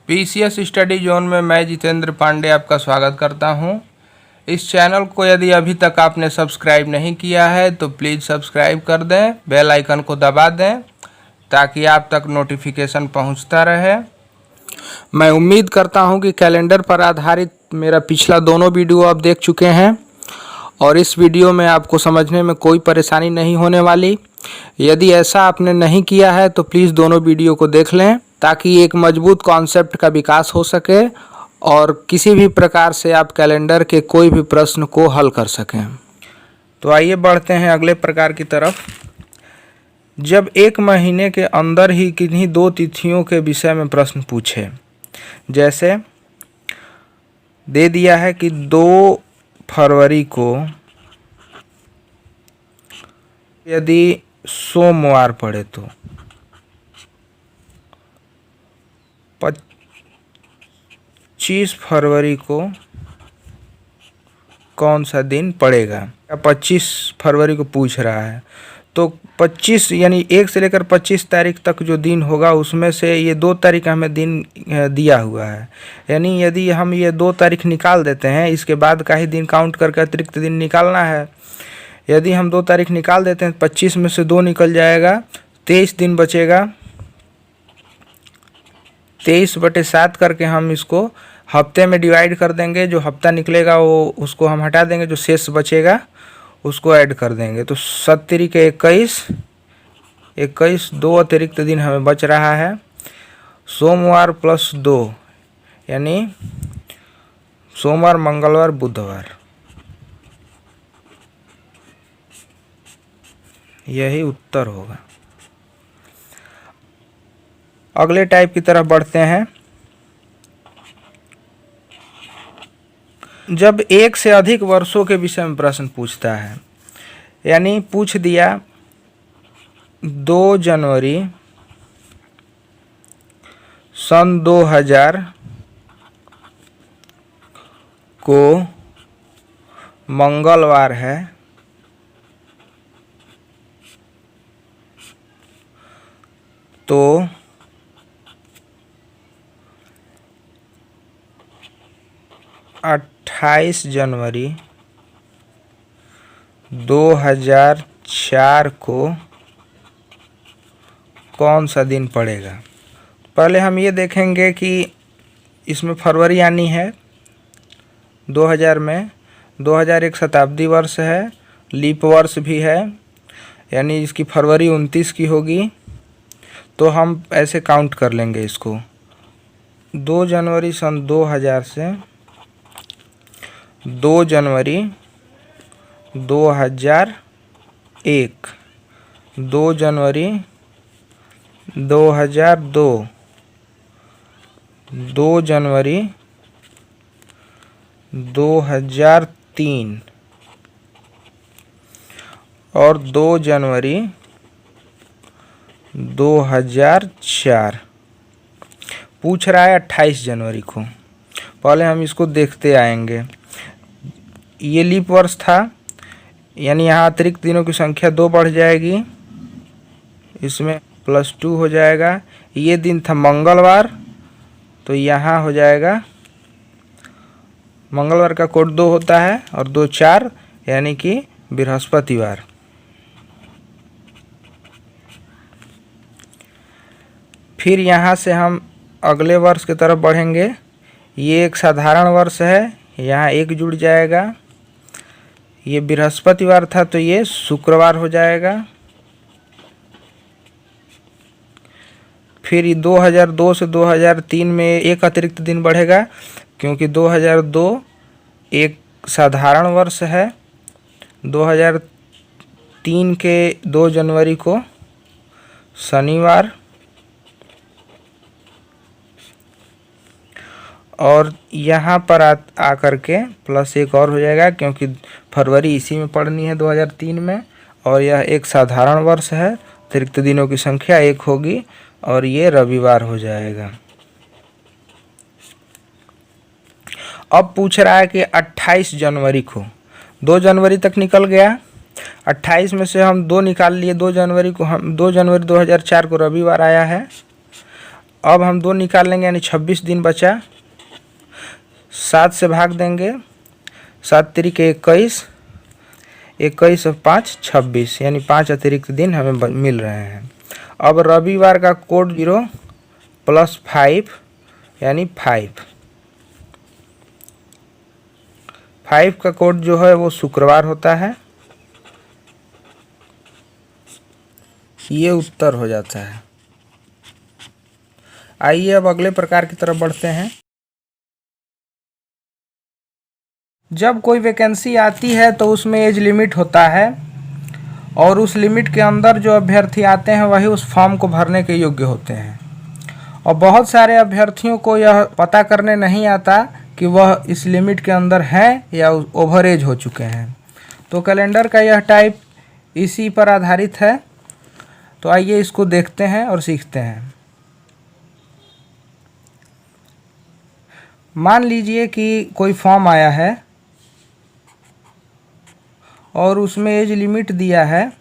PCS study zone में मैं जितेंद्र पांडे आपका स्वागत करता हूं। इस चैनल को यदि अभी तक आपने सब्सक्राइब नहीं किया है तो प्लीज़ सब्सक्राइब कर दें, बेल आइकन को दबा दें ताकि आप तक नोटिफिकेशन पहुंचता रहे। मैं उम्मीद करता हूं कि कैलेंडर पर आधारित मेरा पिछला दोनों वीडियो आप देख चुके हैं और इस वीडियो में आपको समझने में कोई परेशानी नहीं होने वाली। यदि ऐसा आपने नहीं किया है तो प्लीज़ दोनों वीडियो को देख लें ताकि एक मजबूत कॉन्सेप्ट का विकास हो सके और किसी भी प्रकार से आप कैलेंडर के कोई भी प्रश्न को हल कर सकें। तो आइए बढ़ते हैं अगले प्रकार की तरफ। जब एक महीने के अंदर ही किन्हीं दो तिथियों के विषय में प्रश्न पूछे, जैसे दे दिया है कि 2 फरवरी को यदि सोमवार पड़े तो 25 फरवरी को कौन सा दिन पड़ेगा। 25 फरवरी को पूछ रहा है तो 25 यानी 1 से लेकर 25 तारीख तक जो दिन होगा उसमें से ये 2 तारीख हमें दिन दिया हुआ है। यानी यदि हम ये 2 तारीख निकाल देते हैं, इसके बाद का ही दिन काउंट करके अतिरिक्त दिन निकालना है। यदि हम 2 तारीख निकाल देते हैं, 25 में से 2 निकल जाएगा, 23 दिन बचेगा। 23/7 करके हम इसको हफ्ते में डिवाइड कर देंगे। जो हफ्ता निकलेगा वो उसको हम हटा देंगे, जो शेष बचेगा उसको ऐड कर देंगे। तो 7 के 21 2 अतिरिक्त दिन हमें बच रहा है। सोमवार प्लस 2 यानी सोमवार, मंगलवार, बुधवार, यही उत्तर होगा। अगले टाइप की तरफ बढ़ते हैं। जब 1 से अधिक वर्षों के विषय में प्रश्न पूछता है, यानी पूछ दिया 2 जनवरी सन 2000 को मंगलवार है, तो 28 जनवरी 2004 को कौन सा दिन पड़ेगा। पहले हम ये देखेंगे कि इसमें फरवरी आनी है 2000 में। 2000 एक शताब्दी वर्ष है, लीप वर्ष भी है, यानी इसकी फरवरी 29 की होगी। तो हम ऐसे काउंट कर लेंगे इसको। 2 जनवरी सन 2000 से 2 जनवरी 2001, 2 जनवरी 2002, 2 जनवरी 2003 और 2 जनवरी 2004। पूछ रहा है 28 जनवरी को। पहले हम इसको देखते आएंगे। ये लीप वर्ष था, यानी यहाँ अतिरिक्त दिनों की संख्या 2 बढ़ जाएगी, इसमें +2 हो जाएगा। ये दिन था मंगलवार, तो यहाँ हो जाएगा, मंगलवार का कोड 2 होता है और 2 4, यानी कि बृहस्पतिवार। फिर यहाँ से हम अगले वर्ष की तरफ बढ़ेंगे। ये एक साधारण वर्ष है, यहाँ 1 जुड़ जाएगा। ये बृहस्पतिवार था तो ये शुक्रवार हो जाएगा। फिर 2002 से 2003 में एक अतिरिक्त दिन बढ़ेगा, क्योंकि 2002 एक साधारण वर्ष है। 2003 के 2 जनवरी को शनिवार, और यहाँ पर आकर के +1 और हो जाएगा, क्योंकि फरवरी इसी में पड़नी है 2003 में, और यह एक साधारण वर्ष है। अतिरिक्त दिनों की संख्या 1 होगी और ये रविवार हो जाएगा। अब पूछ रहा है कि 28 जनवरी को, 2 जनवरी तक निकल गया, 28 में से हम 2 निकाल लिए। 2 जनवरी 2004 को रविवार आया है, अब हम 2 निकाल लेंगे यानी 26 दिन बचा। 7 से भाग देंगे, 7 तिरिके 21, 21 और 5 26, यानी 5 अतिरिक्त दिन हमें मिल रहे हैं। अब रविवार का कोड 0 + 5 यानी 5 का कोड जो है वो शुक्रवार होता है। ये उत्तर हो जाता है। आइए अब अगले प्रकार की तरफ बढ़ते हैं। जब कोई वैकेंसी आती है तो उसमें एज लिमिट होता है और उस लिमिट के अंदर जो अभ्यर्थी आते हैं वही उस फॉर्म को भरने के योग्य होते हैं। और बहुत सारे अभ्यर्थियों को यह पता करने नहीं आता कि वह इस लिमिट के अंदर हैं या ओवर एज हो चुके हैं। तो कैलेंडर का यह टाइप इसी पर आधारित है। तो आइए इसको देखते हैं और सीखते हैं। मान लीजिए कि कोई फॉर्म आया है और उसमें एज लिमिट दिया है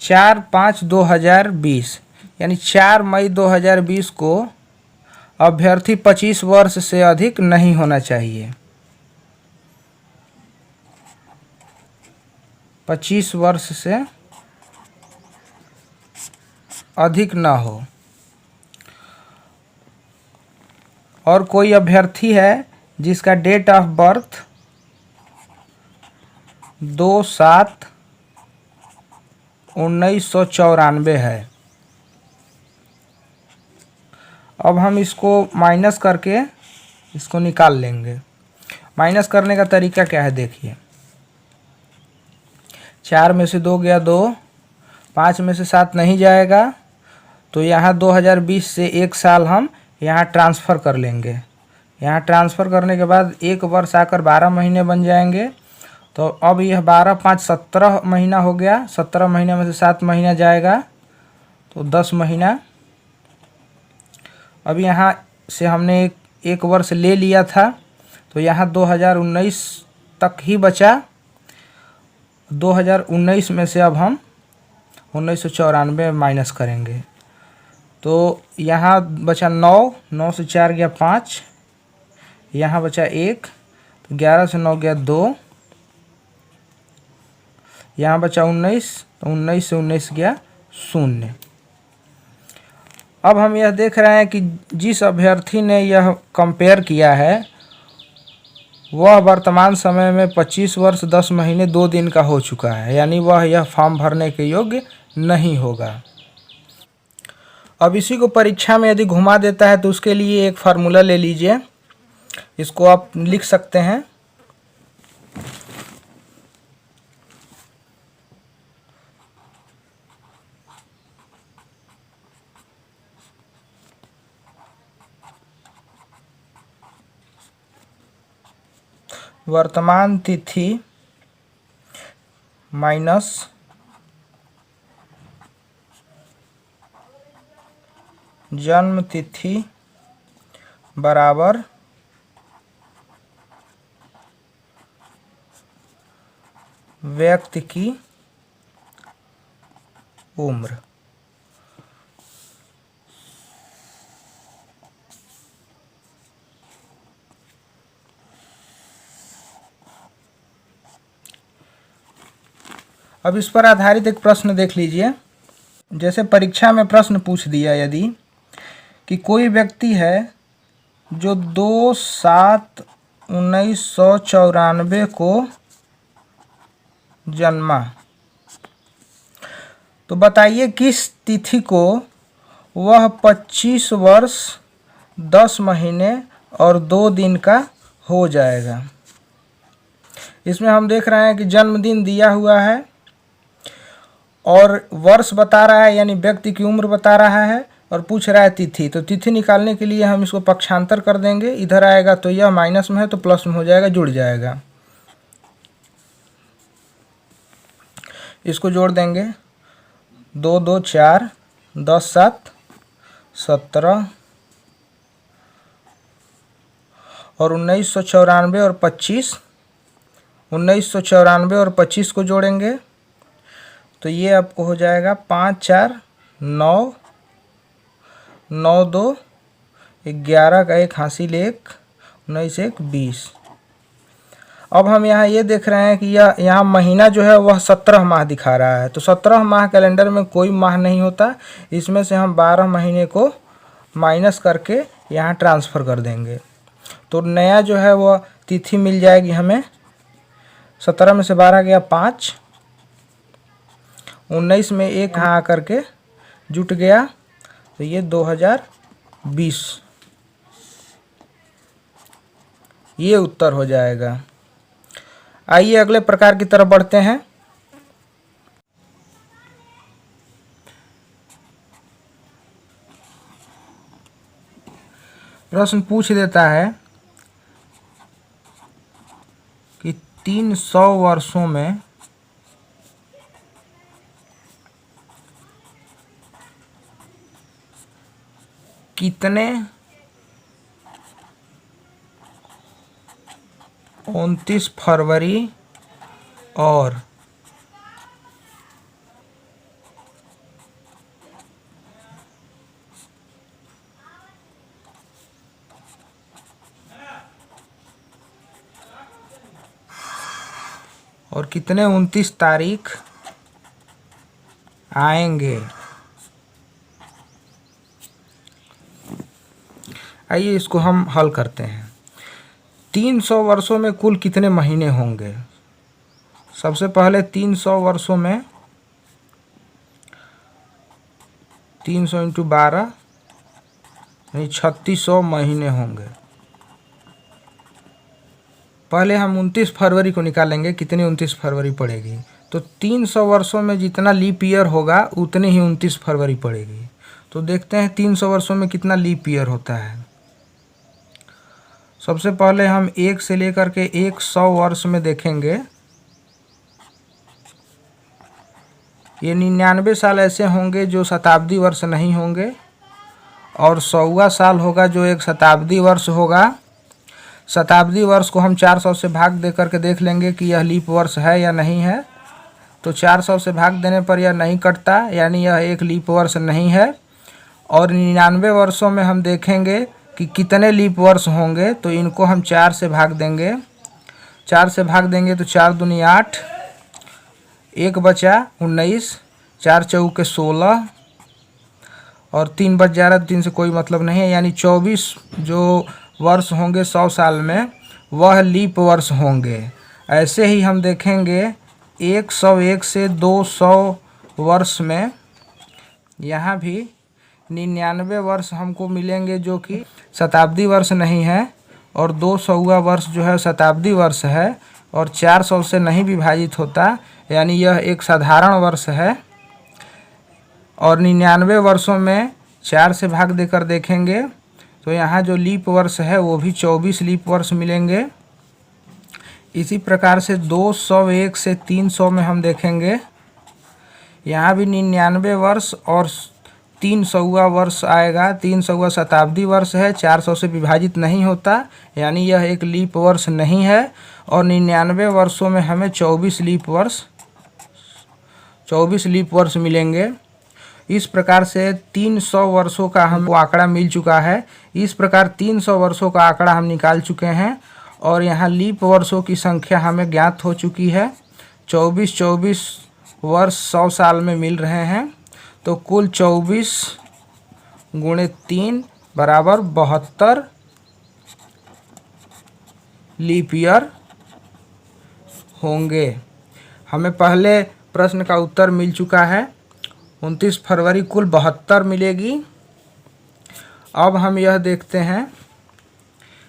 4/5/2020, यानी 4 मई 2020 को अभ्यर्थी 25 वर्ष से अधिक नहीं होना चाहिए। 25 वर्ष से अधिक ना हो। और कोई अभ्यर्थी है जिसका डेट ऑफ बर्थ 2/7/1994 है। अब हम इसको माइनस करके इसको निकाल लेंगे। माइनस करने का तरीका क्या है देखिए। 4 में से 2 गया 2, 5 में से 7 नहीं जाएगा, तो यहाँ 2020 से 1 साल हम यहाँ ट्रांसफ़र कर लेंगे। यहाँ ट्रांसफ़र करने के बाद 1 वर्ष आकर 12 महीने बन जाएंगे। तो अब यह 12/5 17 महीना हो गया। 17 महीने में से 7 महीना जाएगा तो 10 महीना। अब यहाँ से हमने एक वर्ष ले लिया था तो यहाँ 2019 तक ही बचा। 2019 में से अब हम 1994 माइनस करेंगे तो यहाँ बचा 9, 9 से 4 गया 5, यहाँ बचा 1, तो 11 से 9 गया 2, यहाँ बचा 19, तो 19 से 19 गया 0। अब हम यह देख रहे हैं कि जिस अभ्यर्थी ने यह कंपेयर किया है वह वर्तमान समय में 25 वर्ष 10 महीने 2 दिन का हो चुका है, यानी वह यह फॉर्म भरने के योग्य नहीं होगा। अब इसी को परीक्षा में यदि घुमा देता है तो उसके लिए एक फार्मूला ले लीजिए। इसको आप लिख सकते हैं। वर्तमान तिथि माइनस जन्म तिथि बराबर व्यक्ति की उम्र। अब इस पर आधारित एक प्रश्न देख लीजिए। जैसे परीक्षा में प्रश्न पूछ दिया यदि कि कोई व्यक्ति है जो 2/7/1994 को जन्मा, तो बताइए किस तिथि को वह 25 वर्ष 10 महीने और 2 दिन का हो जाएगा। इसमें हम देख रहे हैं कि जन्मदिन दिया हुआ है और वर्ष बता रहा है, यानी व्यक्ति की उम्र बता रहा है और पूछ रहा है तिथि। तो तिथि निकालने के लिए हम इसको पक्षांतर कर देंगे। इधर आएगा तो यह माइनस में है तो प्लस में हो जाएगा, जुड़ जाएगा। इसको जोड़ देंगे 2 2 4 10 7 17 और 1994 और 25, 1994 और 25 को जोड़ेंगे तो ये आपको हो जाएगा 5 4 9, 9 2 11 का 1 हासिल 1, 19 1 20। अब हम यहाँ ये देख रहे हैं कि यहाँ महीना जो है वह 17 माह दिखा रहा है। तो 17 माह कैलेंडर में कोई माह नहीं होता, इसमें से हम 12 महीने को माइनस करके यहाँ ट्रांसफ़र कर देंगे। तो नया जो है वह तिथि मिल जाएगी हमें। 17 में से 12 गया 5, 19 में 1 यहाँ आकर के जुट गया, तो ये 2020 ये उत्तर हो जाएगा। आइए अगले प्रकार की तरफ बढ़ते हैं। प्रश्न पूछ देता है कि 300 वर्षों में कितने 29 फरवरी और कितने 29 तारीख आएंगे। आइए इसको हम हल करते हैं। 300 वर्षों में कुल कितने महीने होंगे। सबसे पहले 300 वर्षों में 300 × 12 यानी 3600 महीने होंगे। पहले हम 29 फरवरी को निकालेंगे, कितनी 29 फरवरी पड़ेगी। तो 300 वर्षों में जितना लीप ईयर होगा उतनी ही 29 फरवरी पड़ेगी। तो देखते हैं 300 वर्षों में कितना लीप ईयर होता है। सबसे पहले हम 1 से लेकर के 100 वर्ष में देखेंगे। ये 99 साल ऐसे होंगे जो शताब्दी वर्ष नहीं होंगे, और 100वां साल होगा जो एक शताब्दी वर्ष होगा। शताब्दी वर्ष को हम 400 से भाग दे करके देख लेंगे कि यह लीप वर्ष है या नहीं है। तो 400 से भाग देने पर यह नहीं कटता, यानी यह एक लीप वर्ष नहीं है। और 99 वर्षों में हम देखेंगे कि कितने लीप वर्ष होंगे। तो इनको हम 4 से भाग देंगे। 4 से भाग देंगे तो 4 दूनी 8, 1 बचा 19, 4 चौके 16 और 3 बच जा रहा है। 3 से कोई मतलब नहीं है, यानी 24 जो वर्ष होंगे 100 साल में वह लीप वर्ष होंगे। ऐसे ही हम देखेंगे 101 से 200 वर्ष में, यहाँ भी 99 वर्ष हमको मिलेंगे जो कि शताब्दी वर्ष नहीं है, और 200वां वर्ष जो है शताब्दी वर्ष है, और 400 से नहीं विभाजित होता, यानी यह एक साधारण वर्ष है। और 99 वर्षों में 4 से भाग देकर देखेंगे तो यहाँ जो लीप वर्ष है वो भी 24 लीप वर्ष मिलेंगे। इसी प्रकार से 201 से 300 में हम देखेंगे, यहाँ भी 99 वर्ष और 300वां वर्ष आएगा। 300वां शताब्दी वर्ष है, 400 से विभाजित नहीं होता, यानी यह एक लीप वर्ष नहीं है। और 99 वर्षों में हमें 24 लीप वर्ष मिलेंगे। इस प्रकार से 300 वर्षों का हमको आंकड़ा मिल चुका है। इस प्रकार 300 वर्षों का आंकड़ा हम निकाल चुके हैं, और यहाँ लीप वर्षों की संख्या हमें ज्ञात हो चुकी है। 24 वर्ष 100 साल में मिल रहे हैं। तो कुल 24 × 3 बराबर 72 लीप ईयर होंगे। हमें पहले प्रश्न का उत्तर मिल चुका है। 29 फरवरी कुल 72 मिलेगी। अब हम यह देखते हैं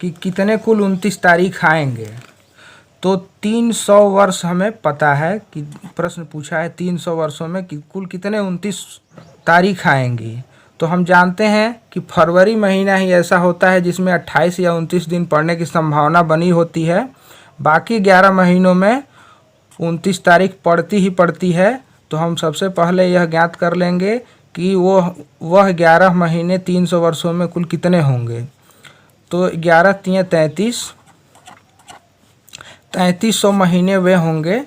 कि कितने कुल 29 तारीख आएंगे। तो 300 वर्ष हमें पता है कि प्रश्न पूछा है 300 वर्षों में कि कुल कितने 29 तारीख आएंगी। तो हम जानते हैं कि फरवरी महीना ही ऐसा होता है जिसमें 28 या 29 दिन पड़ने की संभावना बनी होती है। बाकी 11 महीनों में 29 तारीख पड़ती ही पड़ती है। तो हम सबसे पहले यह ज्ञात कर लेंगे कि वह 11 महीने 300 वर्षों में कुल कितने होंगे। तो 11 × 33, 3300 महीने वे होंगे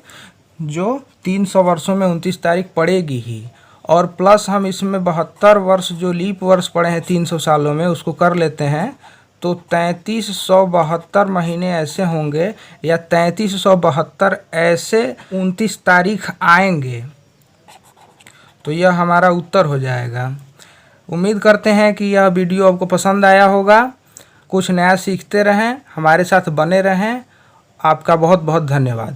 जो 300 वर्षों में 29 तारीख पड़ेगी ही। और प्लस हम इसमें 72 वर्ष जो लीप वर्ष पड़े हैं 300 सालों में उसको कर लेते हैं, तो 3372 महीने ऐसे होंगे या 3372 ऐसे 29 तारीख आएंगे, तो यह हमारा उत्तर हो जाएगा। उम्मीद करते हैं कि यह वीडियो आपको पसंद आया होगा। कुछ नया सीखते रहें, हमारे साथ बने रहें। आपका बहुत बहुत धन्यवाद।